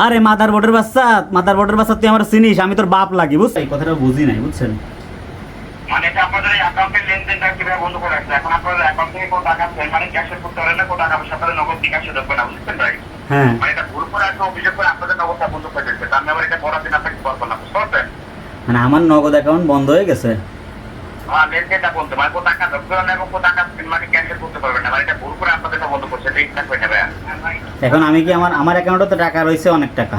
আরে মাদার বোর্ডের বাচ্চা তুই আমার চিনিস, আমি তোর বাপ লাগি, বুঝছ? এই কথাটা বুঝি নাই, বুঝছেন? মানে এটা আপনাদের এই অ্যাকাউন্টের লেনদেনটা কিভাবে বন্ধ করে রাখছে? এখন আপনাদের অ্যাকাউন্ট থেকে কোনো টাকা মানে ক্যাশে করতে পারেন না, কোনো টাকা পয়সা আপনাদের নগদ বিকাশে ঢুকবে না, বুঝছেন ভাই? হ্যাঁ, মানে এটা ভুল করে একটা অভিযোগ করে আপনাদের নগদটা বন্ধ করে দিচ্ছে, তার মানে আবার এটা করার দিন আপনাকে করবো না, বুঝতে পারছেন? মানে আমার নগদ অ্যাকাউন্ট বন্ধ হয়ে গেছে। হ্যাঁ, লেনদেনটা বলতে মানে কোনো টাকা ঢুকবে না এবং কোনো টাকা মানে ক্যাশে করতে পারবেন না, মানে এটা ভুল করে আপনাদেরটা বন্ধ করছে, এটা ইচ্ছা করে নেবে। এখন আমি কি আমার অ্যাকাউন্টে তো টাকা রয়েছে, অনেক টাকা।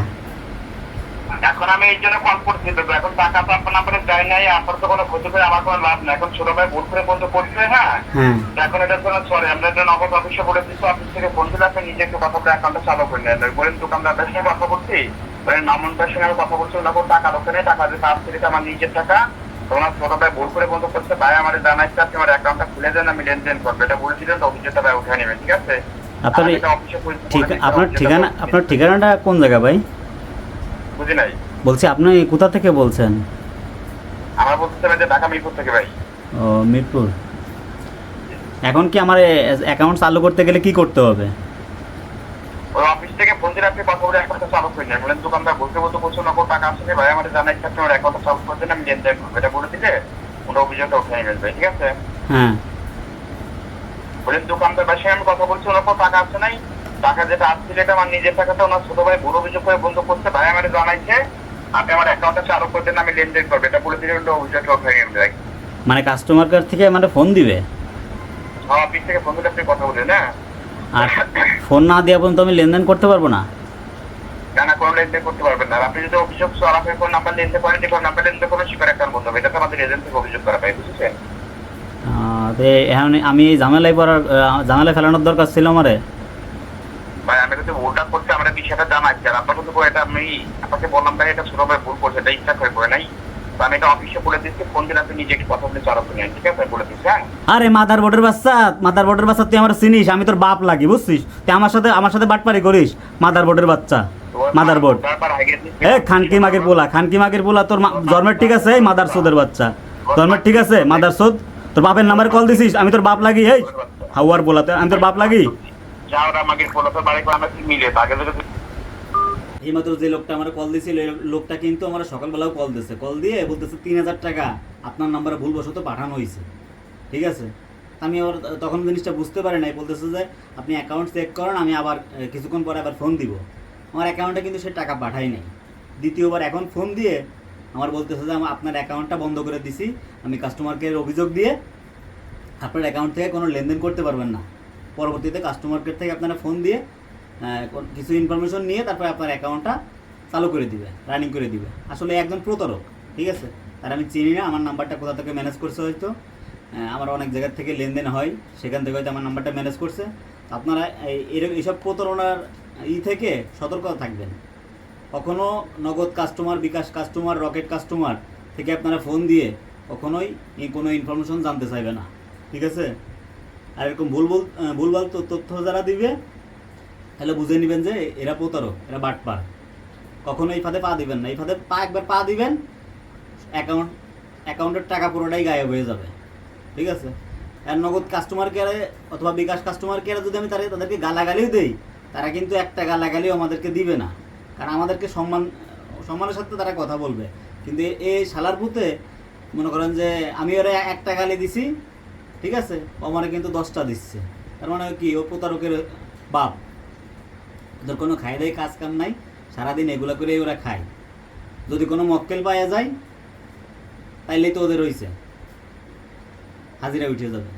এখন আমি এই জন্য কল করছি, তো এখন টাকা তো আপনার নাম্বারে যায় নাই, আপনার তো কোনো ক্ষতি করে আমার কোনো লাভ নেই। এখন ছোট ভাই ভুল করে বন্ধ করছে, হ্যাঁ, হ্যাঁ, এখন এটার জন্য সরি, আমরা এটা নগদ অফিসে বলে দিচ্ছি, অফিস থেকে ফোন দিলে আপনি নিজে একটু কথা বলে অ্যাকাউন্টটা চালু করে নেন। বলেন দোকানদারদের সঙ্গে কথা বলছি, বলেন মামুনটার সঙ্গে আমি কথা বলছি, ওনাকে টাকা দোকানে টাকা দিতে আসছে, এটা আমার নিজের টাকা, তো ওনার ছোট ভাই ভুল করে বন্ধ করছে, ভাই আমার জানাইছে আপনি আমার অ্যাকাউন্টটা খুলে দেন, আমি লেনদেন করবো, এটা বলেছিলেন তো অভিযোগটা ভাই উঠে নেবেন, ঠিক আছে? আপনার আর এটা অফিসে ঠিক, আপনার ঠিকানাটা কোন জায়গা ভাই? বুঝি নাই, বলছি আপনি কোথা থেকে বলছেন? আমার বলতেছিলাম যে ঢাকা মিরপুর থেকে ভাই। ও, মিরপুর। এখন কি আমার অ্যাকাউন্ট চালু করতে গেলে কি করতে হবে? ওই অফিস থেকে ফোন দিলে আপনি কথা বলে অ্যাকাউন্টটা চালু করে নেন, বলেন দোকানদার বলতে বলতে বলছো না টাকা আসছে, ভাই আমার জানাইছে আপনি আমার অ্যাকাউন্টটা চালু করে দেন, আমি লেনদেন করবো, এটা বলে দিলে ওটা অভিযোগটা উঠে নেবেন ভাই, ঠিক আছে? হ্যাঁ, বলেন দোকানদার বাসায় আমি কথা বলছি, ওনার টাকা আসছে নাই, টাকা যেটা আসছিল এটা আমার নিজের টাকাটা ওনার ছোট ভাই ভুল অভিযোগ করে বন্ধ করছে, ভাই আমার জানাইছে আপনি আমার অ্যাকাউন্টটা চালু করে দেন, আমি লেনদেন করবো, এটা বলে দিলে ওটা অভিযোগটা উঠে নেবেন ভাই। মানে কাস্টমার কেয়ার থেকে মানে ফোন দিবে? হ্যাঁ, অফিস থেকে ফোন দিলে আপনি কথা বলেন, হ্যাঁ। আর ফোন না দেওয়া পর্যন্ত আমি লেনদেন করতে পারবো না? না, কোনো লেনদেন করতে পারবেন না। আর আপনি যদি অভিযোগ সরাসরি কোন নাম্বার লেনদেন করেন, কোন নাম্বার লেনদেন করবেন সেখানে অ্যাকাউন্ট বন্ধ হবে, এটা তো আমাদের এজেন্ট থেকে অভিযোগ করা ভাই, বুঝেছেন? তো এখন আমি এই ঝামেলায় ফেলানোর দরকার ছিল আমারে। ভাই আমি কিন্তু ভুলটা করছি, আমরা বিষয়টা জানাচ্ছি, আর আপনার কিন্তু এটা আমি আপনাকে বললাম ভাই এটা ছোট ভাই ভুল করছে, এটা ইচ্ছা করে করে নাই, তো আমি এটা অফিসে বলে দিচ্ছি, ফোন দিলে আপনি নিজে একটু কথা বলে চালু করে নেন, ঠিক আছে? বলে দিচ্ছি, হ্যাঁ। আরে মাদার বোর্ডের বাচ্চা তুই আমার চিনিস, আমি তোর বাপ লাগি, বুঝছিস? তুই আমার সাথে বাটপারি করিস, মাদার বোর্ডের বাচ্চা। মাদার বোর্ড খানকি মাগের পোলা তোর জন্মের ঠিক আছে? এই মাদার সোদের বাচ্চা, জন্মের ঠিক আছে? মাদার সোদ, তোর বাপের নাম্বারে কল দিছিস, আমি তোর বাপ লাগি? এই হাওয়ার পোলাতে আমি তোর বাপ লাগি? এইমাত্র যে লোকটা আমার কল দিছিল, লোকটা কিন্তু আমার সকালবেলাও কল দিচ্ছে, কল দিয়ে বলতেছে 3000 টাকা আপনার নাম্বারে ভুলবশত পাঠানো হয়েছে, ঠিক আছে? আমি আবার তখন জিনিসটা বুঝতে পারি নাই, বলতেছে যে আপনি অ্যাকাউন্ট চেক করেন, আমি আবার কিছুক্ষণ পরে আবার ফোন দিব। আমার অ্যাকাউন্টে কিন্তু সে টাকা পাঠাই নাই। দ্বিতীয়বার এখন ফোন দিয়ে আমার বলতেছে যে আপনার অ্যাকাউন্টটা বন্ধ করে দিছি, আমি কাস্টমার কেয়ার অভিযোগ দিয়ে আপনার অ্যাকাউন্ট থেকে কোনো লেনদেন করতে পারবেন না। পরবর্তীতে কাস্টমার কেয়ার থেকে আপনারা ফোন দিয়ে কিছু ইনফরমেশন নিয়ে তারপরে আপনার অ্যাকাউন্টটা চালু করে দিবে, রানিং করে দিবে। আসলে একজন প্রতারক, ঠিক আছে? আর আমি চিনি না আমার নাম্বারটা কোথা থেকে ম্যানেজ করছে, হয়তো আমার অনেক জায়গার থেকে লেনদেন হয়, সেখান থেকে হয়তো আমার নাম্বারটা ম্যানেজ করছে। আপনারা এইসব প্রতারণার থেকে সতর্ক থাকবেন। কখনও নগদ কাস্টমার, বিকাশ কাস্টমার, রকেট কাস্টমার থেকে আপনারা ফোন দিয়ে কখনোই কোনো ইনফরমেশন জানতে চাইবে না, ঠিক আছে? আর এরকম ভুলভাল তথ্য যারা দিবে, তাহলে বুঝে নেবেন যে এরা প্রতারক, এরা বাটপার। কখনো এই ফাঁদে পা দিবেন না। এই ফাঁদে একবার পা দিবেন, অ্যাকাউন্টের টাকা পুরোটাই গায়েব হয়ে যাবে, ঠিক আছে? আর নগদ কাস্টমার কেয়ারে অথবা বিকাশ কাস্টমার কেয়ারে যদি আমি তাদেরকে গালাগালিও দেই, তারা কিন্তু একটা গালাগালিও আমাদেরকে দিবে না, কারণ আমাদেরকে সম্মানের সাথে তারা কথা বলবে। কিন্তু এই শালার পুঁতে মনে করেন যে আমি ওরা একটা গালি দিছি, ঠিক আছে, ও মানে কিন্তু 10টা দিচ্ছে, তার মানে কি ও প্রতারকের বাপ। ওদের কোনো খাই দেয় কাজ কাম নাই, সারাদিন এগুলো করেই ওরা খায়। যদি কোনো মক্কেল পাওয়া যায় তাইলেই তো ওদের হইছে, হাজিরা উঠে যাবে।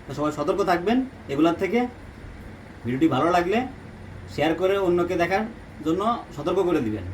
তো সবাই সতর্ক থাকবেন এগুলোর থেকে। ভিডিওটি ভালো লাগলে শেয়ার করে অন্যকে দেখার জন্য সতর্ক করে দিবেন।